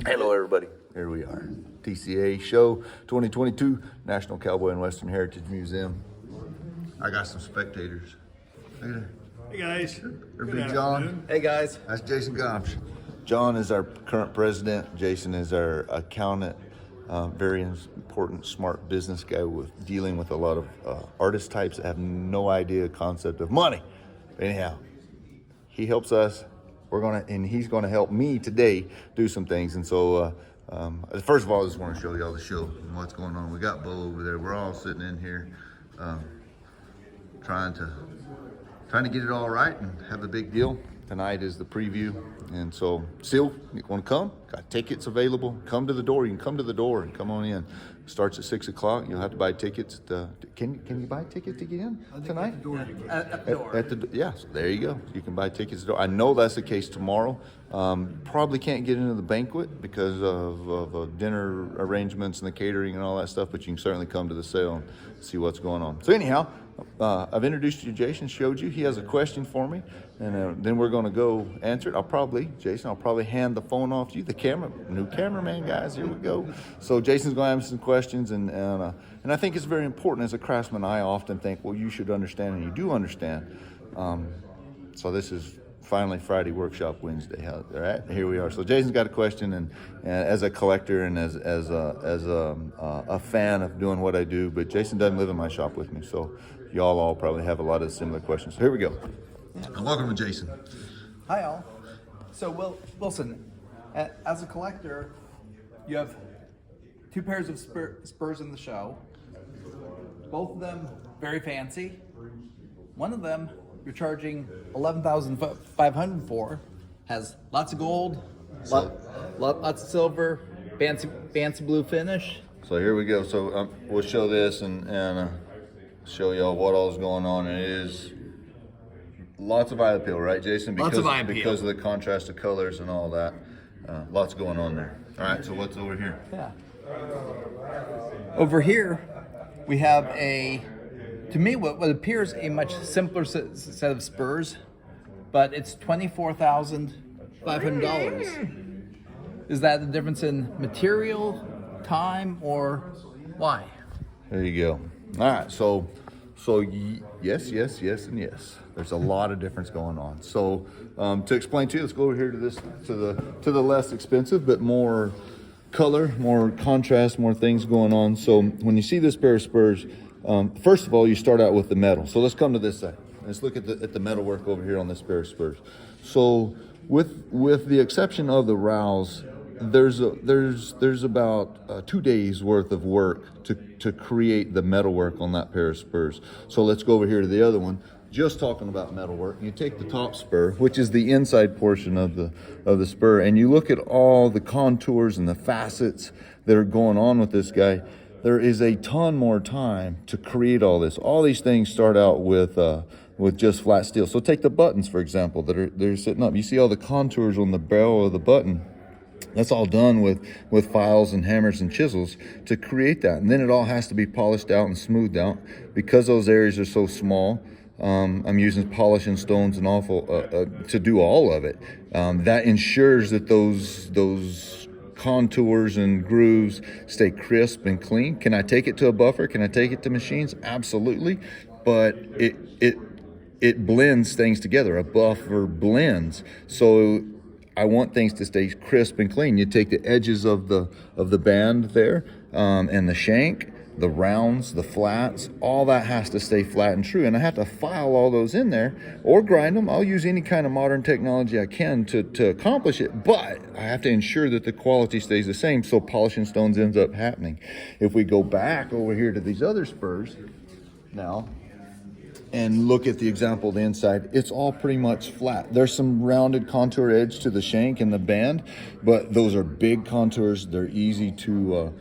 Hello, everybody. Here we are. TCAA Show 2022, National Cowboy and Western Heritage Museum. I got some spectators. Look at that. Hey guys. There's Big John. Hey guys. That's Jason Gomsh. John is our current president. Jason is our accountant. Very important, smart business guy with dealing with a lot of artist types that have no idea concept of money. Anyhow, he helps us. He's gonna help me today do some things. And so, first of all, I just want to show y'all the show and what's going on. We got Bo over there. We're all sitting in here, trying to get it all right and have a big deal. Tonight is the preview, and so still, you want to come? Got tickets available. Come to the door. You can come to the door and come on in. Starts at 6 o'clock. You'll have to buy tickets. Can you buy tickets to get in tonight? At the door. Yeah, so there you go. You can buy tickets at the door. I know that's the case tomorrow. Probably can't get into the banquet because of dinner arrangements and the catering and all that stuff, but you can certainly come to the sale and see what's going on. So anyhow, I've introduced you to Jason, showed you. He has a question for me, and then we're going to go answer it. I'll probably hand the phone off to you, new cameraman, guys. Here we go. So Jason's going to have some questions, and I think it's very important as a craftsman. I often think, well, you should understand, and you do understand. So this is finally Friday Workshop Wednesday. All right, here we are. So Jason's got a question, and as a collector and as a fan of doing what I do, but Jason doesn't live in my shop with me, so y'all all probably have a lot of similar questions. So here we go. And welcome to Jason. Hi all. So Wilson, as a collector, you have two pairs of spurs in the show. Both of them very fancy. One of them you're charging $11,500 for. Has lots of gold, lots of silver, fancy blue finish. So here we go. So we'll show this and show y'all what all is going on. And it is lots of eye appeal, right, Jason? Lots of eye appeal. Because of the contrast of colors and all that. Lots going on there. All right, so what's over here? Yeah. Over here, we have to me, what appears a much simpler set of spurs, but it's $24,500. Is that the difference in material, time, or why? There you go. All right, so yes, and yes. There's a lot of difference going on. So to explain to you, let's go over here to the less expensive, but more color, more contrast, more things going on. So when you see this pair of spurs, first of all, you start out with the metal. So let's come to this side. Let's look at the metal work over here on this pair of spurs. So with the exception of the rowels, there's about 2 days worth of work to create the metal work on that pair of spurs. So let's go over here to the other one. Just talking about metal work, you take the top spur, which is the inside portion of the spur, and you look at all the contours and the facets that are going on with this guy. There is a ton more time to create all this. All these things start out with just flat steel. So take the buttons, for example, they're sitting up. You see all the contours on the barrel of the button. That's all done with files and hammers and chisels to create that. And then it all has to be polished out and smoothed out. Because those areas are so small, I'm using polishing stones and to do all of it. That ensures that those contours and grooves stay crisp and clean. Can I take it to a buffer? Can I take it to machines? Absolutely. But it blends things together. A buffer blends. So I want things to stay crisp and clean. You take the edges of the band there, and the shank, the rounds, the flats, all that has to stay flat and true. And I have to file all those in there or grind them. I'll use any kind of modern technology I can to accomplish it, but I have to ensure that the quality stays the same, so polishing stones ends up happening. If we go back over here to these other spurs now and look at the example of the inside, it's all pretty much flat. There's some rounded contour edge to the shank and the band, but those are big contours. They're easy to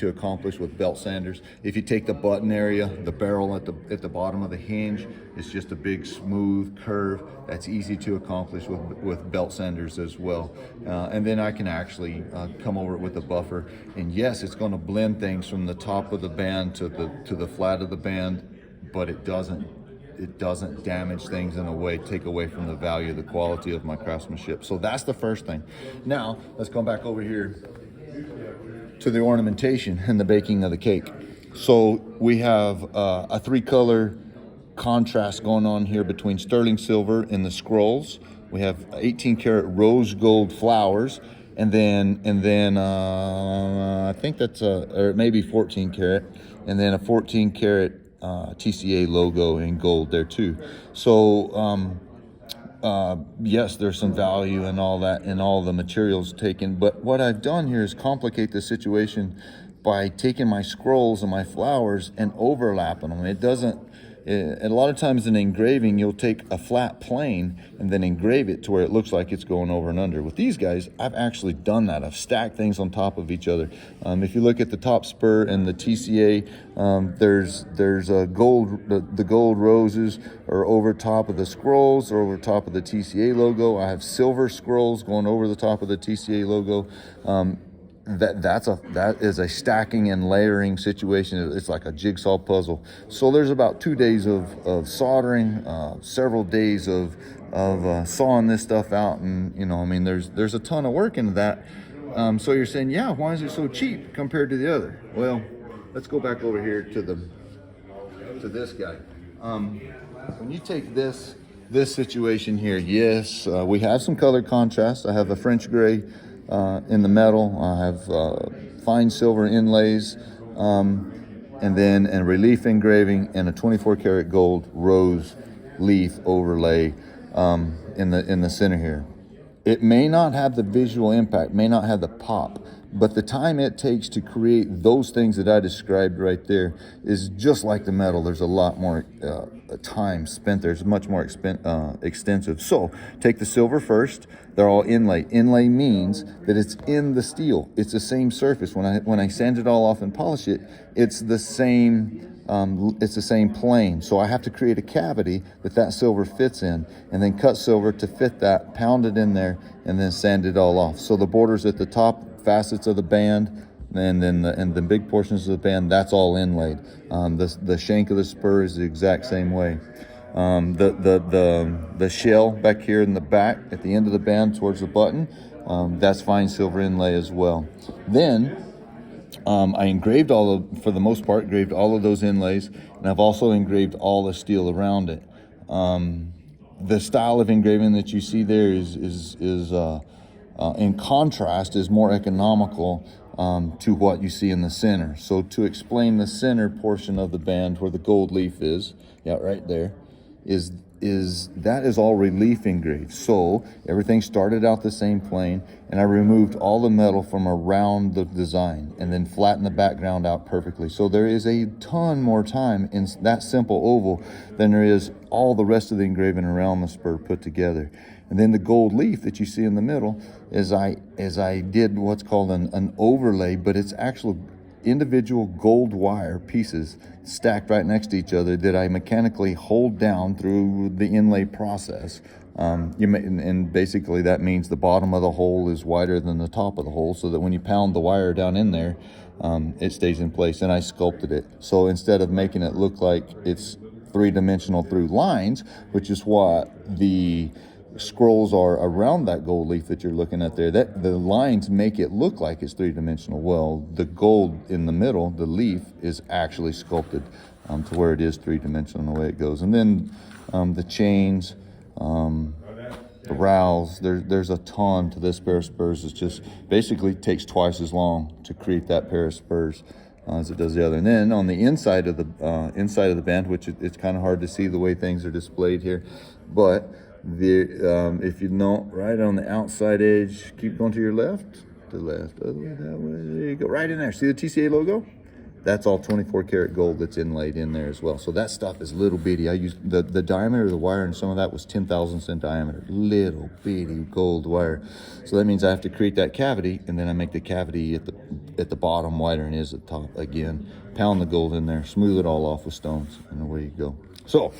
accomplish with belt sanders. If you take the button area, the barrel at the bottom of the hinge, it's just a big smooth curve. That's easy to accomplish with belt sanders as well. And then I can actually come over it with a buffer. And yes, it's going to blend things from the top of the band to the flat of the band, but it doesn't it doesn't damage things in a way, take away from the value, the quality of my craftsmanship. So that's the first thing. Now, let's go back over here to the ornamentation and the baking of the cake. So we have a 3-color contrast going on here between sterling silver and the scrolls. We have 18 karat rose gold flowers, and then I think that's or maybe 14 karat, and then a 14 karat TCAA logo in gold there too. So yes, there's some value in all that, and all the materials taken. But what I've done here is complicate the situation by taking my scrolls and my flowers and overlapping them. It doesn't. A lot of times in engraving, you'll take a flat plane and then engrave it to where it looks like it's going over and under. With these guys, I've actually done that. I've stacked things on top of each other. If you look at the top spur and the TCA, there's a gold. The gold roses are over top of the scrolls, or over top of the TCA logo. I have silver scrolls going over the top of the TCA logo. That is a stacking and layering situation. It's like a jigsaw puzzle. So there's about 2 days of soldering, several days of sawing this stuff out, and I mean, there's a ton of work into that. So you're saying, yeah, why is it so cheap compared to the other? Well, let's go back over here to this guy. When you take this situation here, yes, we have some color contrast. I have a French gray in the metal. I have fine silver inlays, and then a relief engraving and a 24 karat gold rose leaf overlay in the center here. It may not have the visual impact, may not have the pop, but the time it takes to create those things that I described right there is just like the metal. There's a lot more time spent there. It's much more extensive. So take the silver first. They're all inlay. Inlay means that it's in the steel. It's the same surface. When I sand it all off and polish it, it's the same. It's the same plane. So I have to create a cavity that silver fits in, and then cut silver to fit that, pound it in there, and then sand it all off. So the borders at the top, facets of the band, and then the big portions of the band, that's all inlaid. The shank of the spur is the exact same way. The shell back here in the back at the end of the band towards the button, that's fine silver inlay as well. Then I engraved for the most part, engraved all of those inlays, and I've also engraved all the steel around it. The style of engraving that you see there is in contrast, is more economical to what you see in the center. So to explain the center portion of the band where the gold leaf is, yeah, right there, that is all relief engraved. So everything started out the same plane, and I removed all the metal from around the design and then flattened the background out perfectly. So there is a ton more time in that simple oval than there is all the rest of the engraving around the spur put together. And then the gold leaf that you see in the middle is I did what's called an overlay, but it's actual individual gold wire pieces stacked right next to each other that I mechanically hold down through the inlay process. And basically that means the bottom of the hole is wider than the top of the hole, so that when you pound the wire down in there, it stays in place. And I sculpted it. So instead of making it look like it's three-dimensional through lines, which is what the scrolls are around that gold leaf that you're looking at there, that the lines make it look like it's three-dimensional. Well, the gold in the middle, the leaf, is actually sculpted to where it is three-dimensional the way it goes. And then the chains, the rowels, there's a ton to this pair of spurs. It's just basically takes twice as long to create that pair of spurs as it does the other. And then on the inside of the band, which it's kind of hard to see the way things are displayed here, but if you know, right on the outside edge, keep going to your left, other way, that way, there you go, right in there. See the TCA logo? That's all 24 karat gold that's inlaid in there as well. So that stuff is little bitty. I used the diameter of the wire, and some of that was 10 thousandths in diameter. Little bitty gold wire. So that means I have to create that cavity, and then I make the cavity at the bottom wider than it is at the top. Again, pound the gold in there, smooth it all off with stones, and away you go. So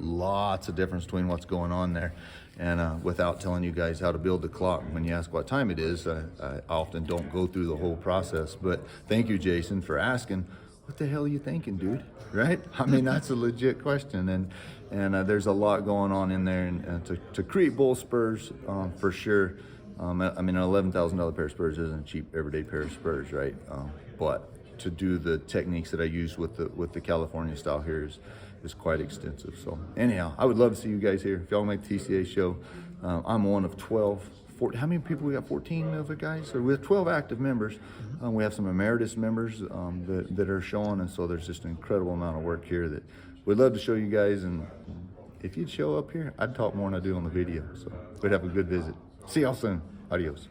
lots of difference between what's going on there. And without telling you guys how to build the clock, when you ask what time it is, I often don't go through the whole process. But thank you, Jason, for asking. what the hell are you thinking, dude? Right? I mean, that's a legit question, and there's a lot going on in there, and to create bull spurs, for sure. I mean, an $11,000 pair of spurs isn't a cheap everyday pair of spurs, right? But to do the techniques that I use with the California style here is quite extensive. So anyhow, I would love to see you guys here. If y'all make the TCAA show, I'm one of 12. How many people we got? 14 of the guys. So we have 12 active members. We have some emeritus members that are showing, and so there's just an incredible amount of work here that we'd love to show you guys. And if you'd show up here, I'd talk more than I do on the video. So we'd have a good visit. See y'all soon. Adios.